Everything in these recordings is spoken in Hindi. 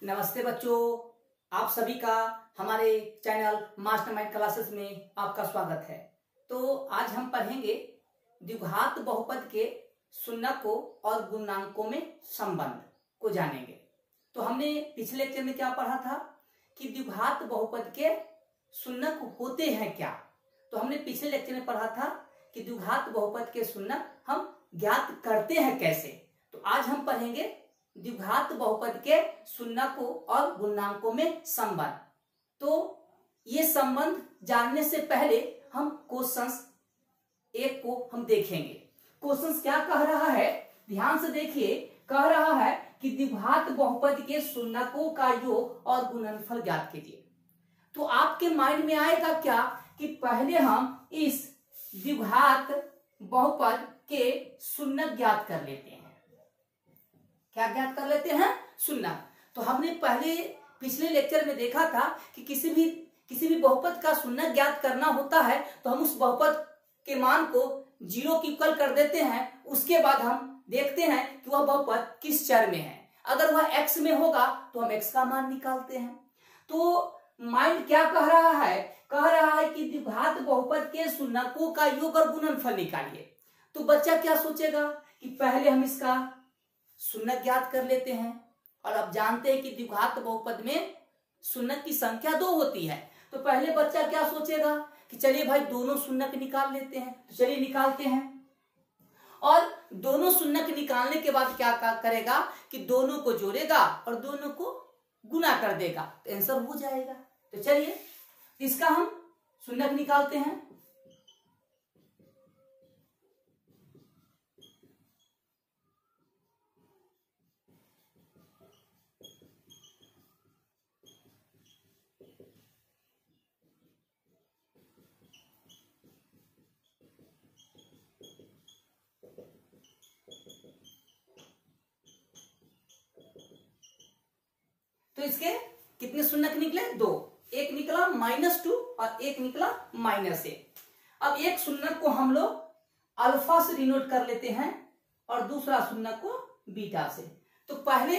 नमस्ते बच्चों, आप सभी का हमारे चैनल मास्टरमाइंड क्लासेस में आपका स्वागत है। तो आज हम पढ़ेंगे द्विघात बहुपद के शून्यकों और गुणांकों में संबंध को जानेंगे। तो हमने पिछले लेक्चर में क्या पढ़ा था कि द्विघात बहुपद के शून्यक होते हैं क्या। तो हमने पिछले लेक्चर में पढ़ा था कि द्विघात बहुपद के शून्यक हम ज्ञात करते हैं कैसे। तो आज हम पढ़ेंगे द्विघात बहुपद के शून्यकों और गुणांकों में संबंध। तो ये संबंध जानने से पहले हम क्वेश्चंस एक को हम देखेंगे। क्वेश्चंस क्या कह रहा है, ध्यान से देखिए। कह रहा है कि द्विघात बहुपद के शून्यकों का योग और गुणनफल ज्ञात कीजिए। तो आपके माइंड में आएगा क्या कि पहले हम इस द्विघात बहुपद के शून्यक ज्ञात कर लेते हैं। क्या ज्ञात कर लेते हैं? शून्यक। तो हमने पहले पिछले लेक्चर में देखा था कि किसी भी बहुपद का शून्यक ज्ञात करना होता है तो हम उस बहुपद के मान को 0 की इक्वल कर देते हैं। उसके बाद हम देखते हैं कि वह बहुपद किस चर में है। अगर वह x में होगा तो हम x का मान निकालते हैं। तो माइंड क्या कह रहा है? कह रहा है कि द्विघात बहुपद के शून्यकों का योग और गुणनफल निकालिए। तो बच्चा क्या सोचेगा कि पहले हम इसका शून्यक ज्ञात कर लेते हैं। और अब जानते हैं कि द्विघात बहुपद में शून्यक की संख्या 2 होती है। तो पहले बच्चा क्या सोचेगा कि चलिए भाई दोनों शून्यक निकाल लेते हैं। तो चलिए निकालते हैं। और दोनों शून्यक निकालने के बाद क्या करेगा कि दोनों को जोड़ेगा और दोनों को गुना कर देगा, तो आंसर हो जाएगा। तो चलिए इसका हम शून्यक निकालते हैं। तो इसके कितने शून्यक निकले? 2। एक निकला -2 और एक निकला -1। अब एक शून्यक को हम लोग अल्फा से डिनोट कर लेते हैं और दूसरा शून्यक को बीटा से। तो पहले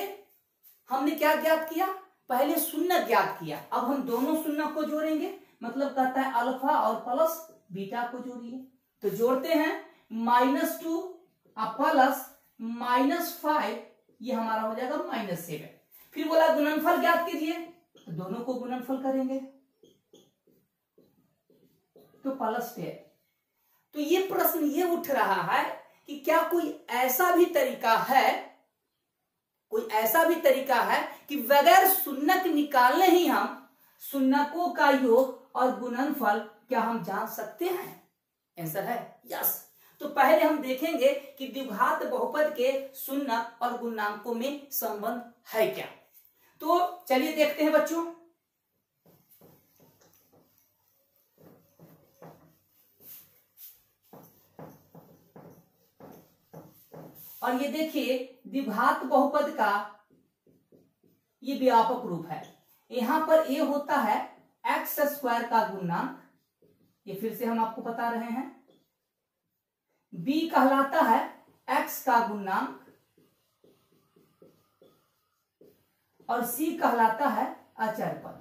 हमने क्या ज्ञात किया? पहले शून्यक ज्ञात किया। अब हम दोनों शून्यक को जोड़ेंगे, मतलब कहता है अल्फा और प्लस बीटा को जोड़िए। तो जोड़ते हैं -2 प्लस -5, ये हमारा हो जाएगा -7। फिर बोला गुणनफल ज्ञात कीजिए, तो दोनों को गुणनफल करेंगे तो +10। तो ये प्रश्न ये उठ रहा है कि क्या कोई ऐसा भी तरीका है कि बगैर शून्यक निकालने ही हम शून्यकों का योग और गुणनफल क्या हम जान सकते हैं? आंसर है यस। तो पहले हम देखेंगे कि द्विघात बहुपद के शून्यक और गुणांकों में संबंध है क्या। तो चलिए देखते हैं बच्चों। और ये देखिए द्विघात बहुपद का ये व्यापक रूप है। यहां पर a होता है x² का गुणांक, ये फिर से हम आपको बता रहे हैं। b कहलाता है x का गुणांक और c कहलाता है अचर पद।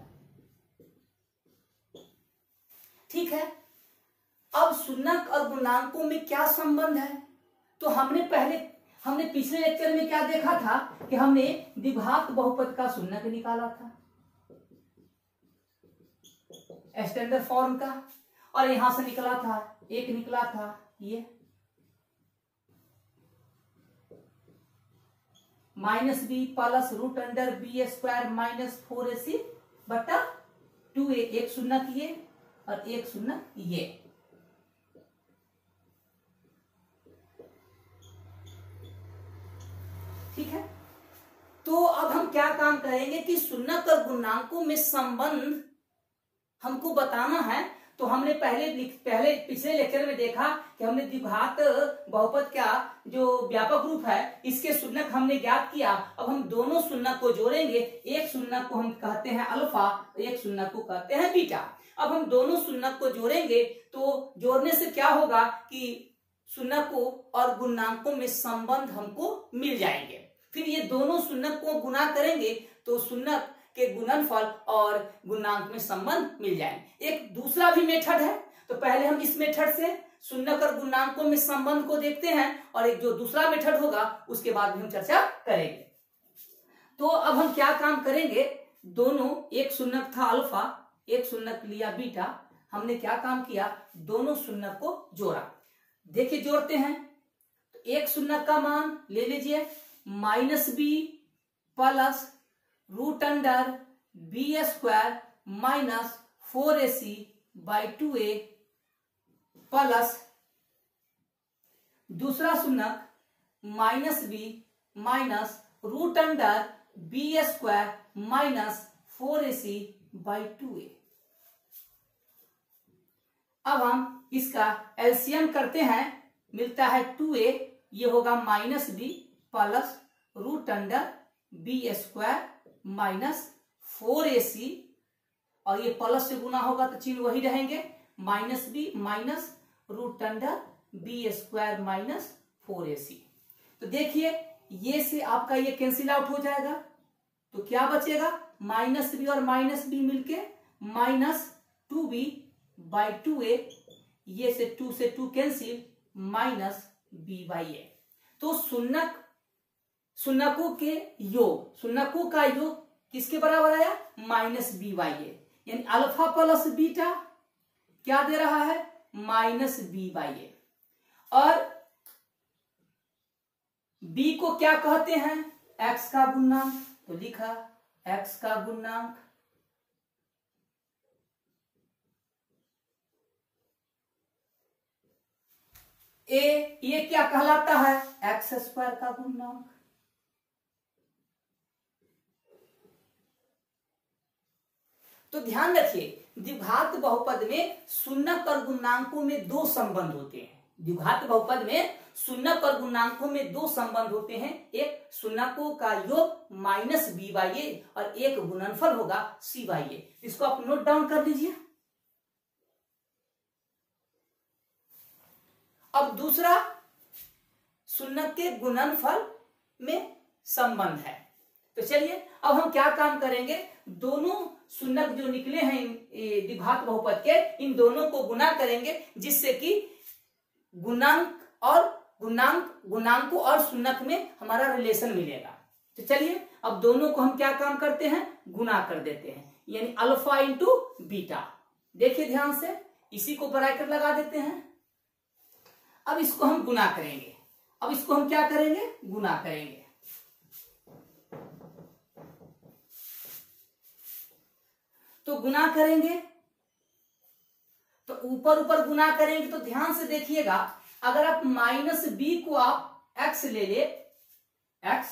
ठीक है। अब शून्यक और गुणांकों में क्या संबंध है? तो हमने पिछले लेक्चर में क्या देखा था कि हमने द्विघात बहुपद का शून्यक निकाला था स्टैंडर्ड फॉर्म का, और यहां से निकला था ये -b प्लस √b² -4ac बटा 2a। एक शून्यक ये और एक शून्यक ये। ठीक है। तो अब हम क्या काम करेंगे कि शून्यक और गुणांकों में संबंध हमको बताना है। तो हमने पहले पिछले लेक्चर में देखा कि हमने द्विघात बहुपद का जो व्यापक रूप है इसके शून्यक हमने ज्ञात किया। अब हम दोनों शून्यक को जोड़ेंगे। एक शून्यक को हम कहते हैं अल्फा, एक शून्यक को कहते हैं बीटा। अब हम दोनों शून्यक को जोड़ेंगे तो जोड़ने से क्या होगा कि शून्यकों और गुणांकों में संबंध हमको मिल जाएंगे। फिर ये दोनों शून्यक को गुना करेंगे तो शून्यक के गुणनफल और गुणांक में संबंध मिल जाएंगे। एक दूसरा भी मेथड है, तो पहले हम इस मेथड से शून्यक और गुणांकों में संबंध को देखते हैं और एक जो दूसरा मेथड होगा उसके बाद भी हम चर्चा करेंगे। तो अब हम क्या काम करेंगे, दोनों, एक शून्यक था अल्फा, एक शून्यक लिया बीटा, हमने क्या काम किया, दोनों शून्यक को जोड़ा। देखिए जोड़ते हैं, तो एक शून्यक का मान ले लीजिए -b plus root under b square minus 4ac by 2a plus दूसरा शून्यक -b minus root under b square minus 4ac by 2a। अब हम इसका एलसीएम करते हैं, मिलता है 2a, ये होगा -b plus root under b square minus 4ac, और ये प्लस से गुना होगा तो चिन्ह वही रहेंगे, -b minus root under b square minus 4ac। तो देखिए ये से आपका ये कैंसिल आउट हो जाएगा, तो क्या बचेगा, -b और -b मिलके -2b बाई 2a, ये से 2 कैंसिल -b/a। तो शून्यकों के योग, शून्यकों का योग किसके बराबर आया, -b/a, यानी अल्फा प्लस बीटा क्या दे रहा है, -b/a। और b को क्या कहते हैं, x का गुणांक, तो लिखा x का गुणांक, ये क्या कहलाता है, एक्स स्क्वायर का गुणांक। तो ध्यान रखिए, द्विघात बहुपद में शून्यक और गुणांकों में दो संबंध होते हैं। द्विघात बहुपद में शून्यक और गुणांकों में दो संबंध होते हैं, एक शून्यकों का योग -b/a और एक गुणनफल होगा c/a। इसको आप नोट डाउन कर लीजिए। अब दूसरा शून्यक के गुणनफल में संबंध है, तो चलिए अब हम क्या काम करेंगे, दोनों शून्यक जो निकले हैं द्विघात बहुपद के, इन दोनों को गुना करेंगे, जिससे कि गुणांकों और शून्यक में हमारा रिलेशन मिलेगा। तो चलिए अब दोनों को हम क्या काम करते हैं, गुना कर देते हैं, यानी अल्फा इंटू बीटा। देखिए ध्यान से, इसी को ब्रैकेट लगा देते हैं। अब इसको हम गुना करेंगे, अब इसको हम क्या करेंगे, गुना करेंगे। तो गुना करेंगे, तो ऊपर ऊपर गुना करेंगे, तो ध्यान से देखिएगा, अगर आप -b को आप x ले ले, x,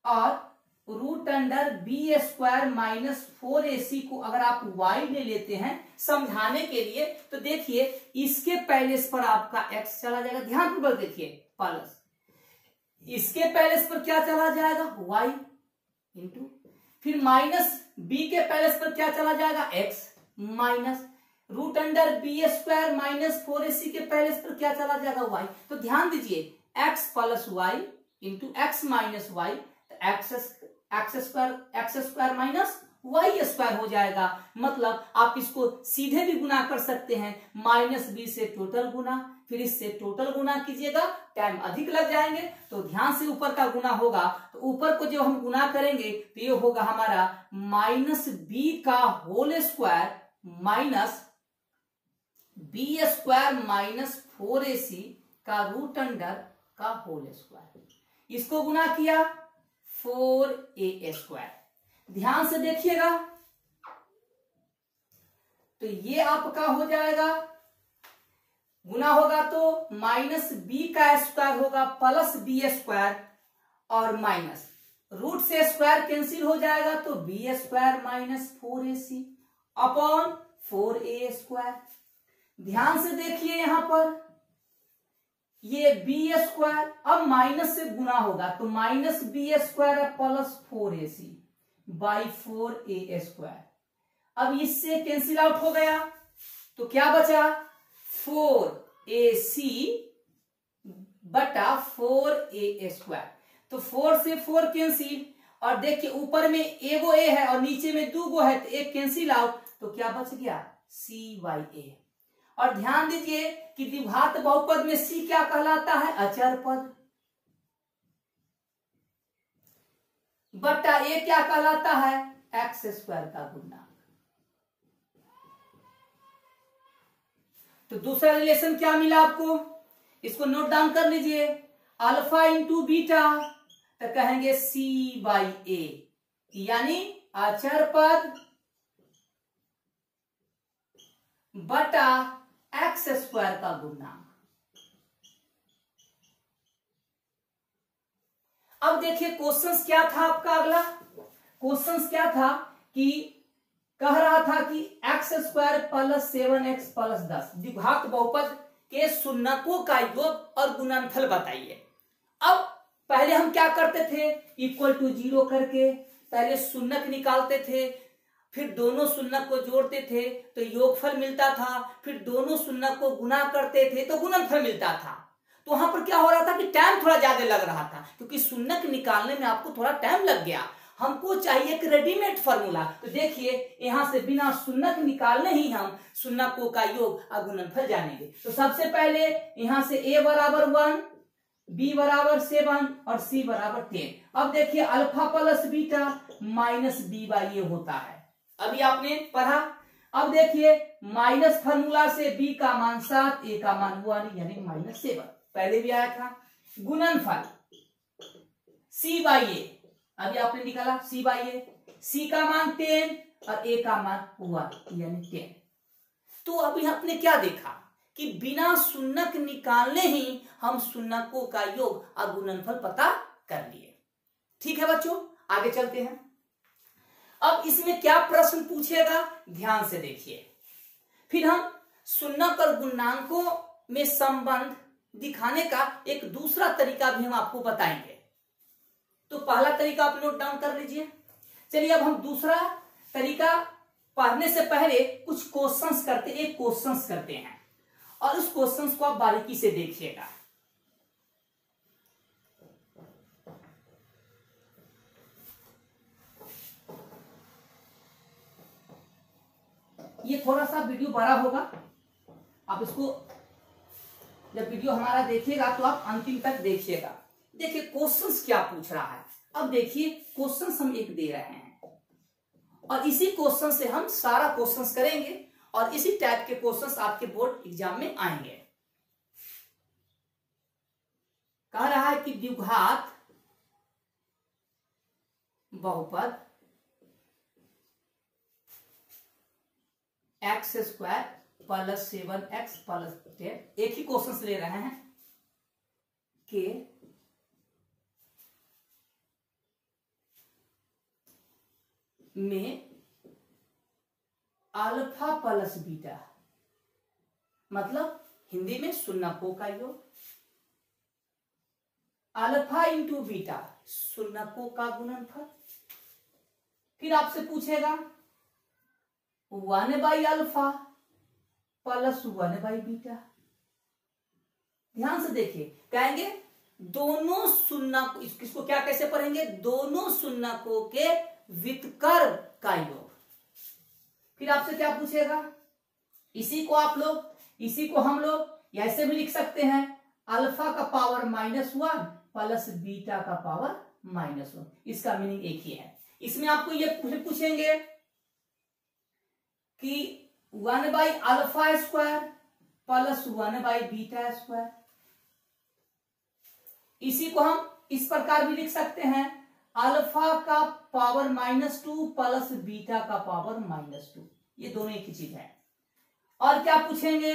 और root under b square minus 4ac को अगर आप y ले लेते हैं समझाने के लिए, तो देखिए इसके पैलेस पर आपका x चला जाएगा, ध्यानपूर्वक देखिए, प्लस इसके पैलेस पर क्या चला जाएगा, y, इंटू फिर -b के पैलेस पर क्या चला जाएगा, x, minus root under b square minus 4ac के पैलेस पर क्या चला जाएगा, y। तो ध्यान दीजिए, x plus y into x minus y, x square minus y square हो जाएगा। मतलब आप इसको सीधे भी गुना कर सकते हैं, -b से टोटल गुना, फिर इससे टोटल गुना कीजिएगा, टाइम अधिक लग जाएंगे, तो ध्यान से ऊपर का गुना होगा, तो ऊपर को जब हम गुना करेंगे तो ये होगा हमारा -b का whole square minus b square minus 4ac का रूट अंडर का होल स्क्वायर, इसको गुना किया 4a स्क्वायर। ध्यान से देखिएगा, तो ये आपका हो जाएगा, गुना होगा तो -b का स्क्वायर होगा प्लस b स्क्वायर, और माइनस रूट से स्क्वायर कैंसिल हो जाएगा, तो b square minus 4ac upon 4a square. ध्यान से देखिए यहां पर ये b स्क्वायर अब माइनस से गुना होगा, तो -b square plus 4ac by 4a square. अब इससे कैंसिल आउट हो गया, तो क्या बचा, 4ac बटा 4a स्क्वायर। तो 4 से 4 कैंसिल, और देखिए ऊपर में एगो ए है और नीचे में दो गो है, तो एक कैंसिल आउट, तो क्या बच गया सी बाई ए। और ध्यान दीजिए कि द्विघात बहुपद में सी क्या कहलाता है, अचर पद, बटा ए क्या कहलाता है, एक्स स्क्वायर का गुणा। तो दूसरा रिलेशन क्या मिला आपको, इसको नोट डाउन कर लीजिए, अल्फा इंटू बीटा, तो कहेंगे सी बाई ए, यानी अचर पद बटा एक्स स्क्वायर का गुणा। अब देखिए क्वेश्चंस क्या था आपका, अगला क्वेश्चंस क्या था कि कह रहा था कि x square plus 7x plus 10 द्विघात बहुपद के शून्यकों का योग और गुणनफल बताइए। अब पहले हम क्या करते थे, इक्वल टू 0 करके पहले शून्यक निकालते थे, फिर दोनों शून्यक को जोड़ते थे तो योगफल मिलता था, फिर दोनों शून्यक को गुणा करते थे तो गुणनफल मिलता था। तो वहां पर क्या हो रहा था कि टाइम थोड़ा ज्यादा लग रहा था, क्योंकि शून्यक निकालने में आपको थोड़ा टाइम लग गया। हमको चाहिए एक रेडीमेड फॉर्मूला, तो देखिए यहां से बिना शून्यक निकालने ही हम शून्यकों का योग और गुणनफल जानेंगे। तो सबसे पहले यहां से a बराबर 1, b बराबर 7 और c बराबर 10। अब देखिए alpha plus beta minus B by A होता है, अभी आपने पढ़ा। अब देखिए माइनस फार्मूला से b का मान 7, a का मान 1 यानी माइनस 7, पहले भी आया था। गुणनफल c बाई ए, अभी आपने निकाला c बाई ए, c का मान 10 और a का मान 1 यानी 10। तो अभी आपने क्या देखा कि बिना शून्यक निकालने ही हम शून्यकों का योग और गुणनफल पता कर लिए। ठीक है बच्चों, आगे चलते हैं। अब इसमें क्या प्रश्न पूछेगा, ध्यान से देखिए। फिर हम शून्यक और गुणांकों में संबंध दिखाने का एक दूसरा तरीका भी हम आपको बताएंगे। तो पहला तरीका आप नोट डाउन कर लीजिए। चलिए अब हम दूसरा तरीका पढ़ने से पहले कुछ क्वेश्चंस करते, एक क्वेश्चंस करते हैं और उस क्वेश्चंस को आप बारीकी से देखिएगा। ये थोड़ा सा वीडियो बड़ा होगा, आप इसको जब वीडियो हमारा देखिएगा तो आप अंतिम तक देखिएगा। देखिए क्वेश्चंस क्या पूछ रहा है। अब देखिए क्वेश्चंस हम एक दे रहे हैं और इसी क्वेश्चन से हम सारा क्वेश्चंस करेंगे और इसी टाइप के क्वेश्चंस आपके बोर्ड एग्जाम में आएंगे। कह रहा है कि द्विघात बहुपद x square plus 7x plus 10, एक ही क्वेश्चन ले रहे हैं के में अल्फा प्लस बीटा, मतलब हिंदी में शून्यकों का योग, अल्फा इंटू बीटा शून्यकों का गुणनफल। फिर आपसे पूछेगा 1 by alpha plus 1 by beta. ध्यान से देखिए, कहेंगे दोनों शून्यक, इसको क्या कैसे पढ़ेंगे, दोनों शून्यकों के व्युत्क्रम का योग। फिर आपसे क्या पूछेगा, इसी को हम लोग ऐसे भी लिख सकते हैं, अल्फा का पावर -1 प्लस बीटा का पावर -1। इसका मीनिंग एक ही है। इसमें आपको ये पूछेंगे कि 1 by alpha square plus 1 by beta square. इसी को हम इस प्रकार भी लिख सकते हैं, अल्फा का पावर -2 प्लस बीटा का पावर -2। ये दोनों एक ही चीज है। और क्या पूछेंगे,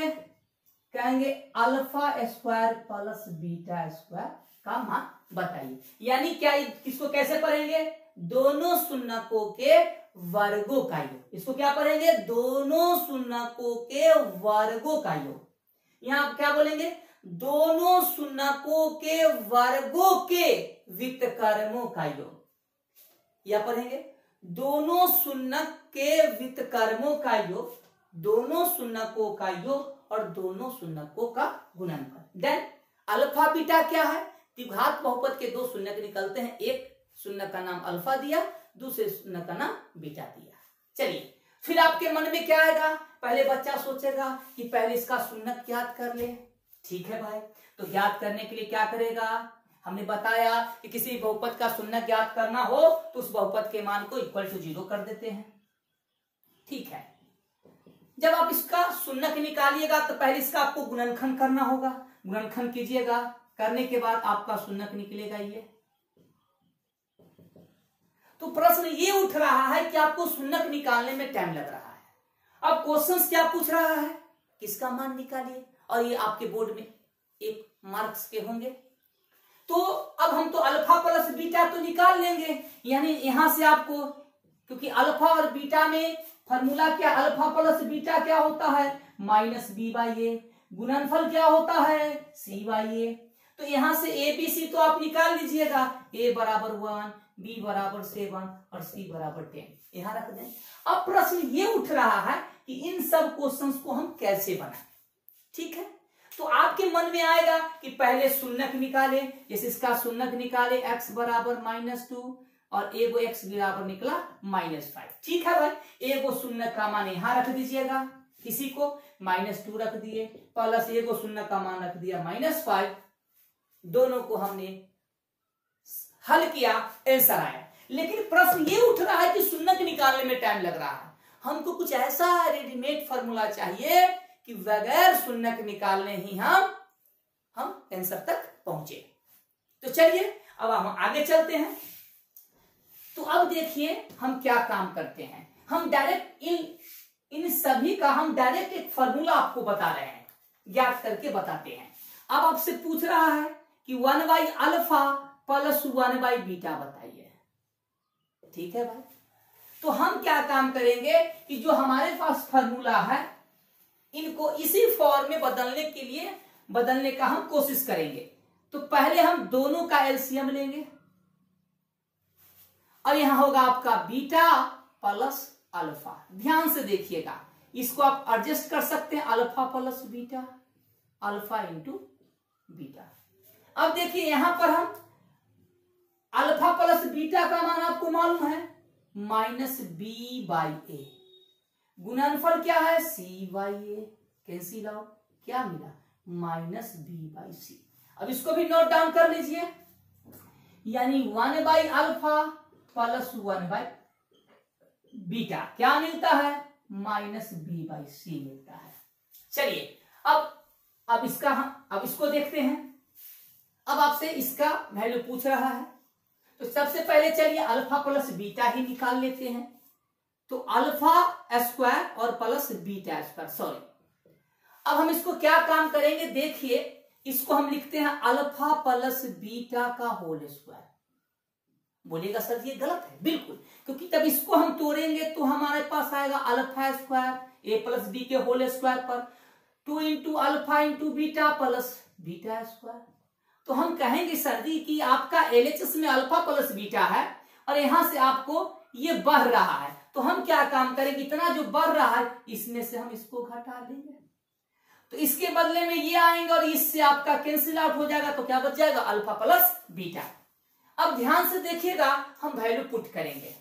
कहेंगे alpha square plus beta square का मान बताइए। यानी क्या, इसको कैसे पढ़ेंगे, दोनों शून्यकों के वर्गों का योग। इसको क्या पढ़ेंगे, दोनों शून्यकों के वर्गों का योग। यहां आप क्या बोलेंगे, दोनों शून्यकों के वर्गों के व्युत्क्रमों का योग। या पढ़ेंगे दोनों शून्यक के व्युत्क्रमों का योग, दोनों शून्यकों का योग और दोनों शून्यकों का गुणनफल। देन अल्फा बीटा क्या है, द्विघात बहुपद के दो शून्यक निकलते हैं, एक शून्य का नाम अल्फा दिया, दूसरे शून्य का नाम बीटा दिया। चलिए फिर आपके मन में क्या आएगा, पहले बच्चा सोचेगा कि पहले इसका शून्य ज्ञात कर ले। ठीक है भाई, तो ज्ञात करने के लिए क्या करेगा, हमने बताया कि किसी बहुपद का शून्य ज्ञात करना हो तो उस बहुपद के मान को इक्वल टू 0 कर देते हैं। ठीक है, जब आप इसका शून्य निकालिएगा तो पहले इसका आपको गुणनखंड करना होगा। गुणनखंड कीजिएगा, करने के बाद आपका शून्य निकलेगा ये। तो प्रश्न ये उठ रहा है कि आपको शून्य निकालने में टाइम लग रहा है। अब क्वेश्चन क्या पूछ रहा है, किसका मान निकालिए, और ये आपके बोर्ड में 1 मार्क्स के होंगे। तो अब हम तो अल्फा प्लस बीटा तो निकाल लेंगे, यानी यहां से आपको, क्योंकि अल्फा और बीटा में फॉर्मूला क्या, अल्फा प्लस बीटा क्या होता है माइनस बी बाई ए, गुणनफल क्या होता है सी बाई ए। तो यहां से ए बी सी तो आप निकाल लीजिएगा, ए बराबर 1, बी बराबर 7 और सी बराबर 10 यहां रख दें। अब प्रश्न ये उठ रहा है कि इन सब क्वेश्चंस को हम कैसे बनाएं। ठीक है, तो आपके मन में आएगा कि पहले शून्य निकाले, जैसे इसका शून्य निकाले x बराबर -2 और एगो x बराबर निकला -5। ठीक है भाई, एगो शून्य का मान यहां रख दीजिएगा, किसी को -2 रख दिए, प्लस एगो शून्य का मान रख दिया -5। दोनों को हमने हल किया, आंसर आया। लेकिन प्रश्न ये उठ रहा है कि शून्य निकालने में टाइम लग रहा है, हमको कुछ ऐसा रेडीमेड फॉर्मूला चाहिए कि बगैर शून्य निकालने ही हम आंसर तक पहुंचे। तो चलिए अब हम आगे चलते हैं। तो अब देखिए हम क्या काम करते हैं, हम डायरेक्ट इन सभी का हम डायरेक्ट एक फॉर्मूला आपको बता रहे हैं, ज्ञात करके बताते हैं। अब आपसे पूछ रहा है कि 1/अल्फा प्लस 1/बीटा बताइए। ठीक है भाई, तो हम क्या काम करेंगे कि जो हमारे पास फॉर्मूला है इनको इसी फॉर्म में बदलने का हम कोशिश करेंगे। तो पहले हम दोनों का एलसीएम लेंगे और यहां होगा आपका बीटा प्लस अल्फा। ध्यान से देखिएगा, इसको आप एडजस्ट कर सकते हैं, alpha plus beta, alpha into beta. अब देखिए यहां पर हम अल्फा प्लस बीटा का मान आपको मालूम है -b/a, गुणनफल क्या है c/a, कैंसिल आउट, क्या मिला -b/c। अब इसको भी नोट डाउन कर लीजिए, यानी 1/अल्फा प्लस 1/बीटा क्या मिलता है -b/c मिलता है। चलिए अब इसको देखते हैं। अब आपसे इसका वैल्यू पूछ रहा है, तो सबसे पहले चलिए अल्फा प्लस बीटा ही निकाल लेते हैं। तो अल्फा स्क्वायर और प्लस बीटा स्क्वायर, सॉरी, अब हम इसको क्या काम करेंगे, देखिए इसको हम लिखते हैं अल्फा प्लस बीटा का होल स्क्वायर। बोलिएगा सर ये गलत है, बिल्कुल, क्योंकि तब इसको हम तोड़ेंगे तो हमारे पास आएगा अल्फा स्क्वायर ए प्लस बी के होल स्क्वायर पर 2 into alpha into beta plus beta square. तो हम कहेंगे सर जी कि आपका एलएचएस में अल्फा प्लस बीटा है और यहां से आपको ये बढ़ रहा है, तो हम क्या काम करेंगे, इतना जो बढ़ रहा है इसमें से हम इसको घटा देंगे, तो इसके बदले में ये आएंगे और इससे आपका कैंसिल आउट हो जाएगा, तो क्या बच जाएगा अल्फा प्लस बीटा। अब ध्यान से देखिएगा, हम वैल्यू पुट करेंगे,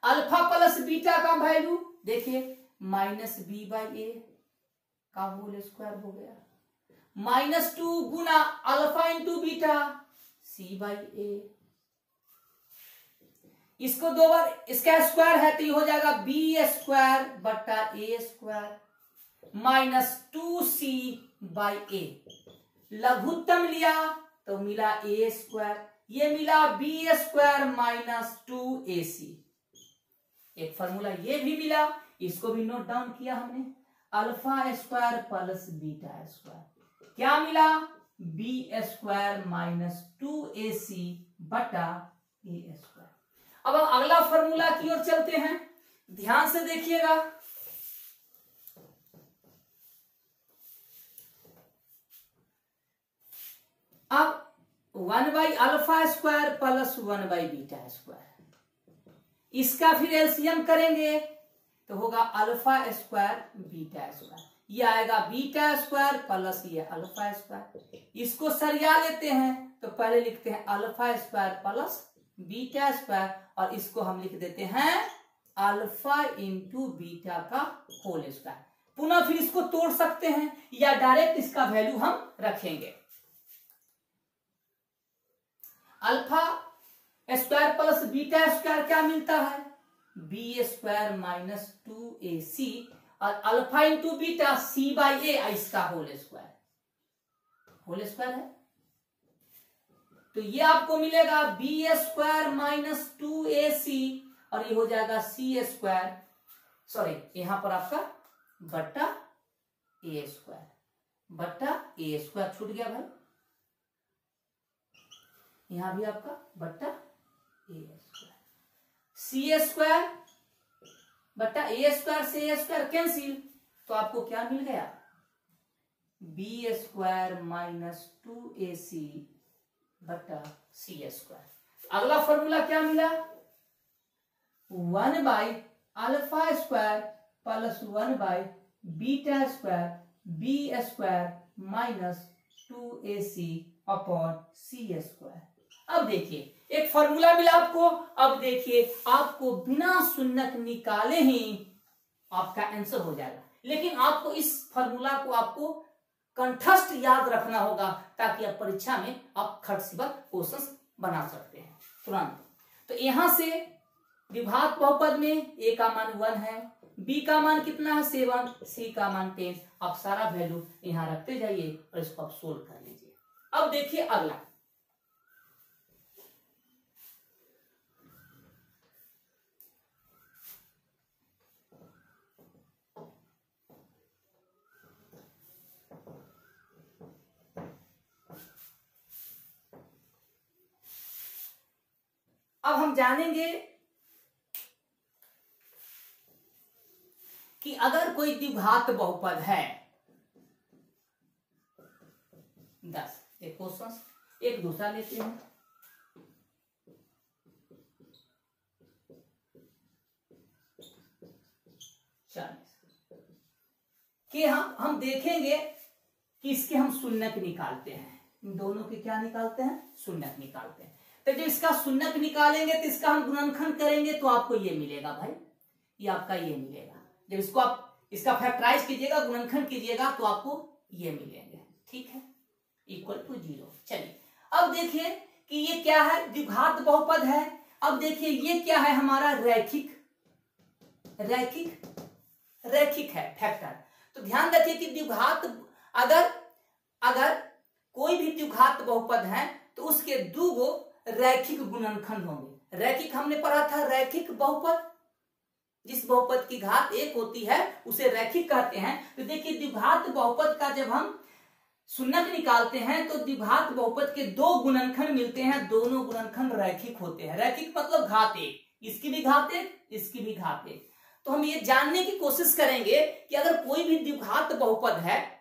अल्फा प्लस बीटा का वैल्यू देखिए -b/a का होल स्क्वायर हो गया, -2 गुना अल्फा इंटू बीटा c/a, इसको 2 बार इसका स्क्वायर है तो ये हो जाएगा b² बटा a² -2c/a, लघुत्तम लिया तो मिला a², ये मिला b² -2ac। एक फॉर्मूला ये भी मिला, इसको भी नोट डाउन किया हमने, alpha square plus beta square क्या मिला b² -2ac बटा a²। अब हम अगला फॉर्मूला की ओर चलते हैं, ध्यान से देखिएगा। अब 1/अल्फा² प्लस 1/बीटा², इसका फिर एलसीएम करेंगे तो होगा अल्फा² बीटा², ये आएगा बीटा² प्लस ये अल्फा², इसको सरिया लेते हैं तो पहले लिखते हैं alpha square plus beta square, और इसको हम लिख देते हैं अल्फा इंटू बीटा का होल स्क्वायर। पुनः फिर इसको तोड़ सकते हैं या डायरेक्ट इसका वैल्यू हम रखेंगे। Alpha square plus beta square क्या मिलता है, बी स्क्वायर माइनस 2ac, और alpha into beta c by A, इसका होल स्क्वायर है। तो ये आपको मिलेगा बी स्क्वायर माइनस 2ac, और ये हो जाएगा सी स्क्वायर, सॉरी यहां पर आपका बट्टा ए स्क्वायर छूट गया भाई, यहां भी आपका बट्टा ए स्क्वायर, सी स्क्वायर बट्टा ए स्क्वायर से ए स्क्वायर कैंसिल, तो आपको क्या मिल गया, बी स्क्वायर माइनस 2ac बट्टा सी स्क्वायर। अगला फॉर्मूला क्या मिला, 1 by alpha square plus 1 by beta square b square minus 2ac upon c square. अब देखिए एक फॉर्मूला मिला आपको, अब देखिए आपको बिना शून्यक निकाले ही आपका आंसर हो जाएगा, लेकिन आपको इस फॉर्मूला को आपको कंठस्थ याद रखना होगा, ताकि आप परीक्षा में आप खटसिबर क्वेश्चंस बना सकते हैं तुरंत। तो यहां से द्विघात बहुपद में a का मान 1 है, b का मान कितना है 7, c का मान 10, आप सारा वैल्यू यहां रखते जाइए और इसको आप सोल्व कर लीजिए। अब देखिए अगला, अब हम जानेंगे कि अगर कोई द्विघात बहुपद है 10, एक क्वेश्चन एक दूसरा लेते हैं, कि हम देखेंगे कि इसके हम शून्यक निकालते हैं, इन दोनों के क्या निकालते हैं, शून्यक निकालते हैं। तो जब इसका शून्यक निकालेंगे तो इसका हम गुणनखंड करेंगे तो आपको ये मिलेगा भाई, ये आपका ये मिलेगा। जब इसको आप इसका फैक्टराइज कीजिएगा, गुणनखंड कीजिएगा तो आपको ये मिलेंगे, ठीक है, इक्वल टू 0। चलिए अब देखिए कि ये क्या है, द्विघात बहुपद है। अब देखिए ये क्या है, हमारा रैखिक है फैक्टर। तो ध्यान रखिए कि द्विघात अगर कोई भी द्विघात बहुपद है तो उसके दो गो रैखिक गुणनखंड होंगे। रैखिक हमने पढ़ा था, रैखिक बहुपद, जिस बहुपद की घात 1 होती है उसे रैखिक कहते हैं। तो देखिए द्विघात बहुपद का जब हम शून्यक निकालते हैं तो द्विघात बहुपद के 2 गुणनखंड मिलते हैं, दोनों गुणनखंड रैखिक होते हैं। रैखिक मतलब घात 1, इसकी भी घात 1, इसकी भी घात 1। तो हम ये जानने की कोशिश करेंगे कि अगर कोई भी द्विघात बहुपद है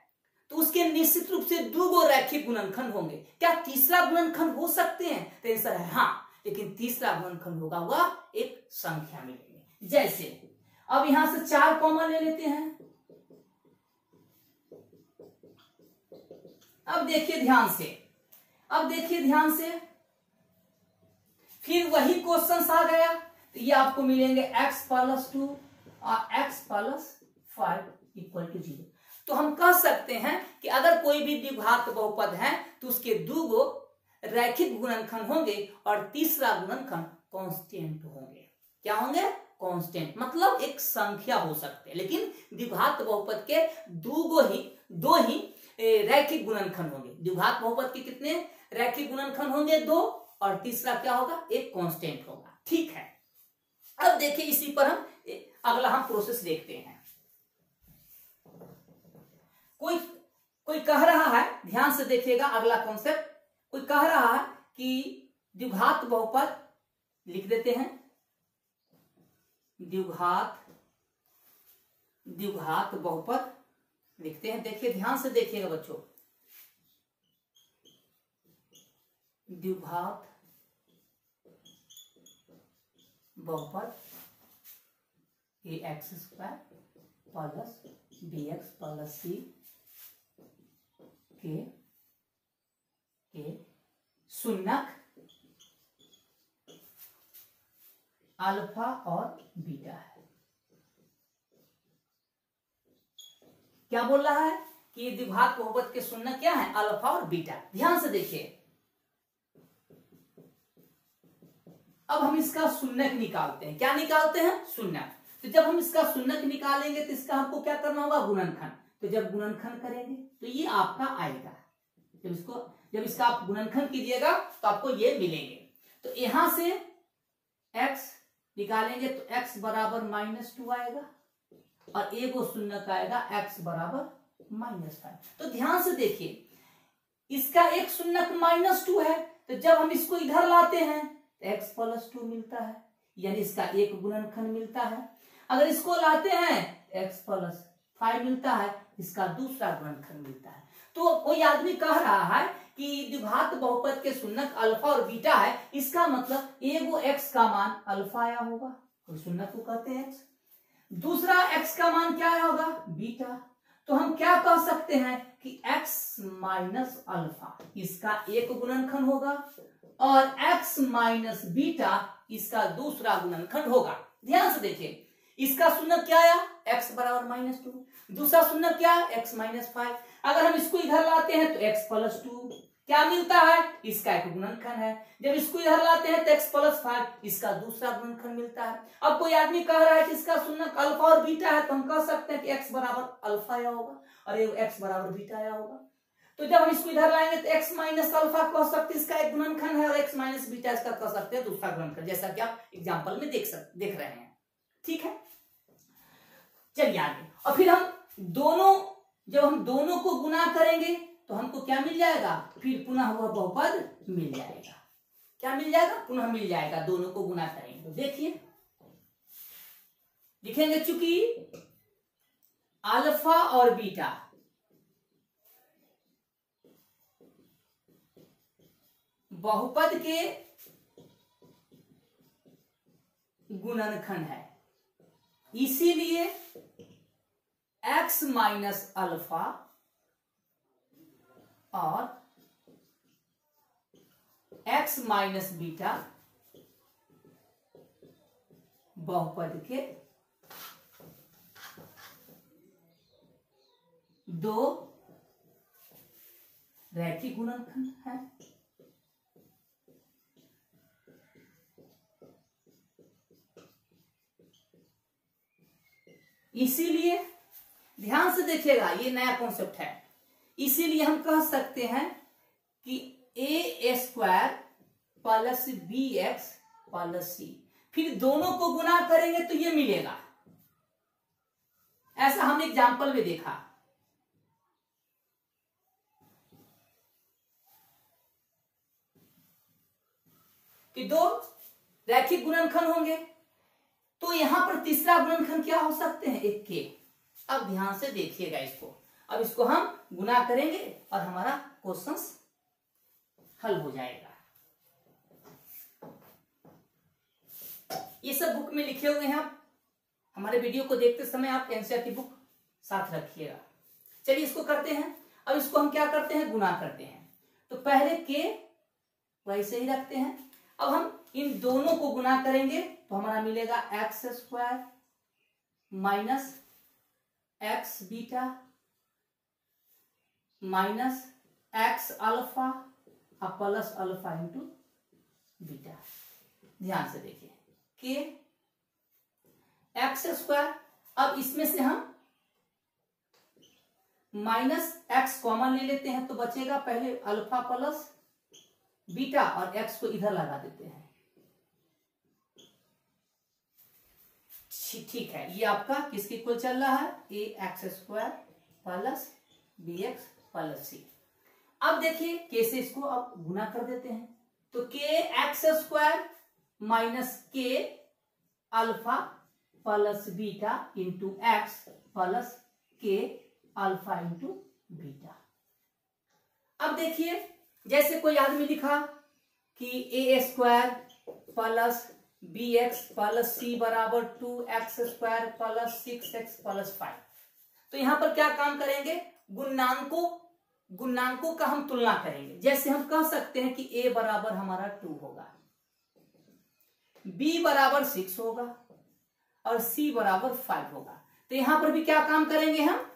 तो उसके निश्चित रूप से 2 गो रैखिक गुणनखंड होंगे। क्या तीसरा गुणनखंड हो सकते हैं, तो आंसर है हाँ, लेकिन तीसरा गुणनखंड होगा वह एक संख्या मिलेगी। जैसे अब यहां से 4 कॉमन ले लेते हैं। अब देखिए ध्यान से, फिर वही क्वेश्चन आ गया, तो ये आपको मिलेंगे x प्लस 2 और x प्लस 5 इक्वल टू 0। तो हम कह सकते हैं कि अगर कोई भी द्विघात बहुपद है तो उसके 2 गो रैखिक गुणनखंड होंगे और तीसरा गुणनखंड कांस्टेंट होंगे। क्या होंगे, कांस्टेंट, मतलब एक संख्या हो सकते हैं, लेकिन द्विघात बहुपद के दो ही रैखिक गुणनखंड होंगे। द्विघात बहुपद के कितने रैखिक गुणनखंड होंगे, 2, और तीसरा क्या होगा, एक कांस्टेंट होगा। ठीक है, अब देखिए इसी पर हम अगला प्रोसेस देखते हैं। कोई कह रहा है, ध्यान से देखिएगा अगला कॉन्सेप्ट, कोई कह रहा है कि द्विघात बहुपद लिख देते हैं, द्विघात बहुपद लिखते हैं। देखिए ध्यान से देखिएगा बच्चों, द्विघात बहुपद ax square plus bx plus c के शून्यक अल्फा और बीटा है। क्या बोल रहा है कि द्विघात बहुपद के शून्यक क्या है? अल्फा और बीटा। ध्यान से देखिए, अब हम इसका शून्यक निकालते हैं। क्या निकालते हैं? शून्यक। तो जब हम इसका शून्यक निकालेंगे तो इसका हमको क्या करना होगा? गुणनखंड। तो जब गुणनखंड करेंगे तो ये आपका आएगा। जब इसका आप गुणनखंड कीजिएगा तो आपको ये मिलेंगे। तो यहां से x निकालेंगे तो x बराबर -2 आएगा और एगो शून्यक आएगा x बराबर -5। तो ध्यान से देखिए, इसका एक शून्यक -2 है, तो जब हम इसको इधर लाते हैं तो x + 2 मिलता है, यानी इसका एक गुणनखंड मिलता है। अगर इसको लाते हैं x + 5 मिलता है, इसका दूसरा गुणनखंड मिलता है। तो कोई आदमी कह रहा है कि द्विघात बहुपद के शून्यक अल्फा और बीटा है, इसका मतलब एगो x का मान अल्फा आया होगा, तो शून्यक को कहते हैं x। दूसरा x का मान क्या आया होगा? बीटा। तो हम क्या कह सकते हैं कि x - अल्फा इसका एक गुणनखंड होगा और x - बीटा इसका दूसरा गुणनखंड होगा। ध्यान से देखिए, इसका शून्यक क्या आया? x बराबर -2। दूसरा शून्यक क्या? x - 5। अगर हम इसको इधर लाते हैं तो x + 2 क्या मिलता है? इसका एक गुणनखंड है। जब इसको इधर लाते हैं तो x + 5 इसका दूसरा गुणनखंड मिलता है। अब कोई आदमी कह रहा है कि इसका शून्यक अल्फा और बीटा है, तो हम कह सकते हैं कि x बराबर अल्फा आया होगा और x बराबर बीटा आया होगा। तो जब हम इसको इधर लाएंगे तो x - अल्फा कह सकते हैं इसका एक गुणनखंड है और x - बीटा इसका कह सकते हैं दूसरा गुणनखंड, जैसा कि आप एग्जाम्पल में देख रहे हैं। ठीक है, चलिए आगे। और फिर जब हम दोनों को गुना करेंगे तो हमको क्या मिल जाएगा? फिर पुनः वह बहुपद मिल जाएगा। क्या मिल जाएगा? पुनः मिल जाएगा। दोनों को गुना करेंगे तो देखिए, लिखेंगे चूंकि अल्फा और बीटा बहुपद के गुणनखंड है, इसीलिए x - अल्फा और x - बीटा बहुपद के दो रैखिक गुणनखंड है। इसीलिए ध्यान से देखिएगा, ये नया कॉन्सेप्ट है। इसीलिए हम कह सकते हैं कि a² + bx + c, फिर दोनों को गुना करेंगे तो ये मिलेगा। ऐसा हमने एग्जाम्पल में देखा। कि दो रैखिक गुणनखंड होंगे, तो यहां पर तीसरा गुणनखंड क्या हो सकते हैं? एक के। अब ध्यान से देखिएगा इसको। अब इसको हम गुना करेंगे और हमारा क्वेश्चन हल हो जाएगा। ये सब बुक में लिखे हुए हैं, आप हमारे वीडियो को देखते समय आप एनसीईआरटी बुक साथ रखिएगा। चलिए इसको करते हैं। अब इसको हम क्या करते हैं? गुना करते हैं। तो पहले के वैसे ही रखते हैं। अब हम इन दोनों को गुना करेंगे तो हमारा मिलेगा x² - x beta minus x alpha plus alpha into beta. ध्यान से देखिए, के x²। अब इसमें से हम -x कॉमन ले लेते हैं तो बचेगा पहले अल्फा प्लस बीटा और x को इधर लगा देते हैं। ठीक है, ये आपका किसके इक्वल चल रहा है? ax² + bx + c। अब देखिए कैसे इसको अब गुना कर देते हैं। तो kx² - k alpha plus beta into x plus k alpha into beta. अब देखिए, जैसे कोई आदमी लिखा कि a² + bx + c बराबर 2x² + 6x + 5, तो यहां पर क्या काम करेंगे? गुणनांकों गुणांकों का हम तुलना करेंगे। जैसे हम कह सकते हैं कि a बराबर हमारा 2 होगा, b बराबर 6 होगा और c बराबर 5 होगा। तो यहां पर भी क्या काम करेंगे, हम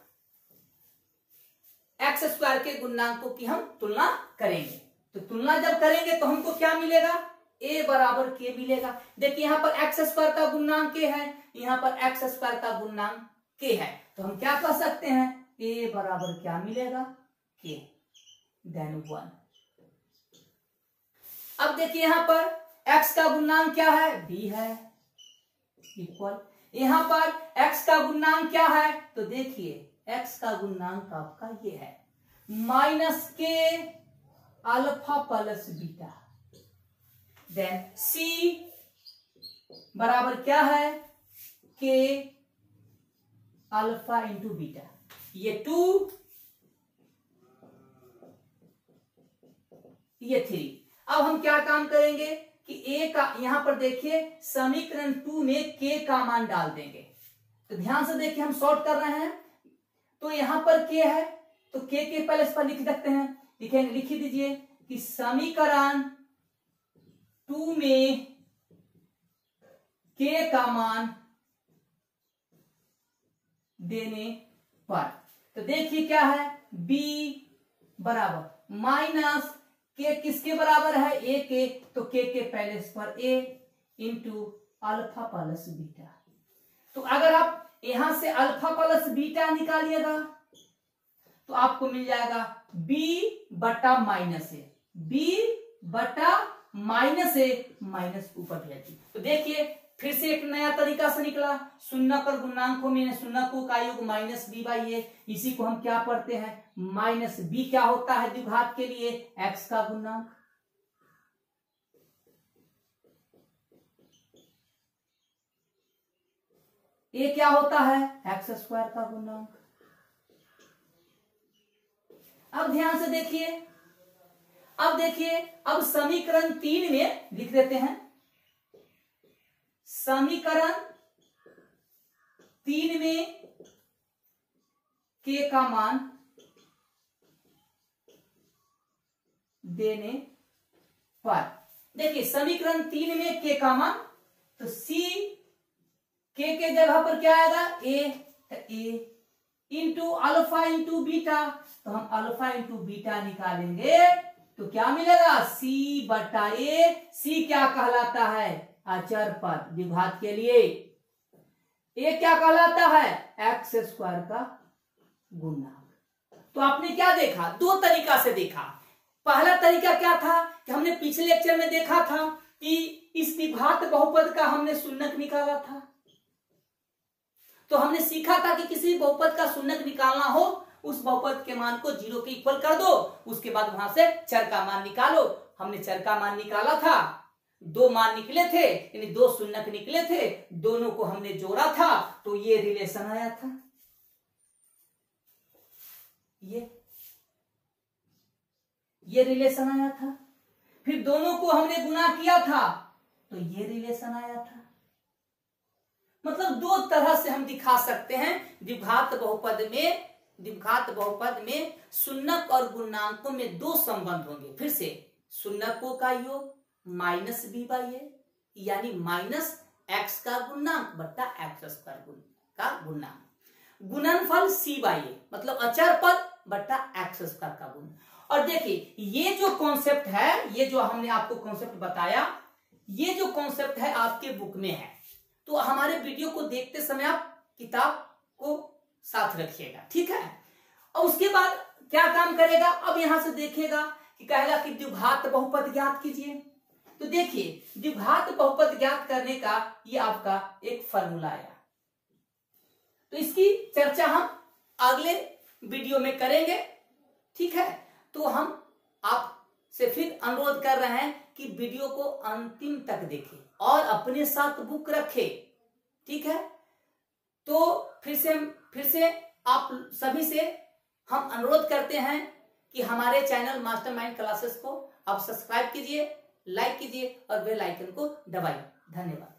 एक्स स्क्वायर के गुणांकों की हम तुलना करेंगे। तो तुलना जब करेंगे तो हमको क्या मिलेगा, a बराबर k मिलेगा। देखिए यहां पर एक्स स्क्वायर का गुणांक k है, यहां पर एक्स स्क्वायर का गुणांक k है, तो हम क्या कह सकते हैं, a बराबर क्या मिलेगा, k देन 1। अब देखिए यहां पर x का गुणांक क्या है, b है, इक्वल यहां पर x का गुणांक क्या है, तो देखिए x का गुणांक आपका ये है माइनस के alpha plus beta. Then c बराबर क्या है, k अल्फा इंटू बीटा, ये 2 ये 3। अब हम क्या काम करेंगे कि a का यहां पर देखिए समीकरण 2 में k का मान डाल देंगे। तो ध्यान से देखिए हम सॉर्ट कर रहे हैं, तो यहां पर k है तो k के पहले इस पर लिख सकते हैं, लिखेंगे, लिख दीजिए कि समीकरण 2 में k का मान देने पर, तो देखिए क्या है, b बराबर माइनस k किसके बराबर है, a के, तो k के पहले इस पर a into alpha plus beta. तो अगर आप यहां से अल्फा प्लस बीटा निकालिएगा तो आपको मिल जाएगा b बटा माइनस ए, b बटा माइनस ए माइनस ऊपर भेज दी। तो देखिए फिर से एक नया तरीका से निकला, शून्यक और गुणांकों में शून्यकों का योग माइनस बी बाई ए, इसी को हम क्या पढ़ते हैं, माइनस बी क्या होता है द्विघात के लिए, एक्स का गुणांक। ए क्या होता है, एक्स स्क्वायर का गुणांक। अब ध्यान से देखिए, अब देखिए, अब समीकरण 3 में लिख देते हैं, समीकरण 3 में k का मान देने पर, देखिए समीकरण 3 में k का मान, तो c k के जगह पर क्या आएगा, a into alpha into beta, तो हम अल्फा इंटू बीटा निकालेंगे तो क्या मिलेगा, c बटा a। c क्या कहलाता है, अचर पद द्विघात के लिए। a क्या कहलाता है, एक्स स्क्वायर का गुणांक। तो आपने क्या देखा, दो तरीका से देखा। पहला तरीका क्या था कि हमने पिछले लेक्चर में देखा था कि इस द्विघात बहुपद का हमने शून्यक निकाला था, तो हमने सीखा था कि किसी बहुपद का शून्यक निकालना हो, उस बहुपद के मान को 0 के इक्वल कर दो, उसके बाद वहां से चर का मान निकालो। हमने चर का मान निकाला था, 2 मान निकले थे, यानी 2 शून्यक निकले थे, दोनों को हमने जोड़ा था तो ये रिलेशन आया था, ये रिलेशन आया था। फिर दोनों को हमने गुणा किया था तो ये रिलेशन आया था। मतलब 2 तरह से हम दिखा सकते हैं द्विघात बहुपद में शून्यक और गुणांकों में 2 संबंध होंगे। फिर से शून्यकों का योग माइनस बी बाई ए, यानी माइनस एक्स का गुणांक बट्टा एक्स स्क्वायर का गुणांक, गुणनफल सी बाई ए, मतलब अचर पद बट्टा एक्स स्क्वायर का गुण। और देखिए ये जो कॉन्सेप्ट है, ये जो हमने आपको कॉन्सेप्ट बताया, ये जो कॉन्सेप्ट है आपके बुक में है, तो हमारे वीडियो को देखते समय आप किताब को साथ रखिएगा, ठीक है। और उसके बाद क्या काम करेगा, अब यहां से देखेगा कि कहेगा कि द्विघात बहुपद ज्ञात कीजिए। तो देखिए द्विघात बहुपद ज्ञात करने का ये आपका एक फॉर्मूला आया, तो इसकी चर्चा हम अगले वीडियो में करेंगे, ठीक है। तो हम आपसे फिर अनुरोध कर रहे हैं कि वीडियो को अंतिम तक देखें और अपने साथ बुक रखें, ठीक है। तो फिर से आप सभी से हम अनुरोध करते हैं कि हमारे चैनल मास्टरमाइंड क्लासेस को आप सब्सक्राइब कीजिए, लाइक कीजिए और बेल आइकन को दबाइए। धन्यवाद।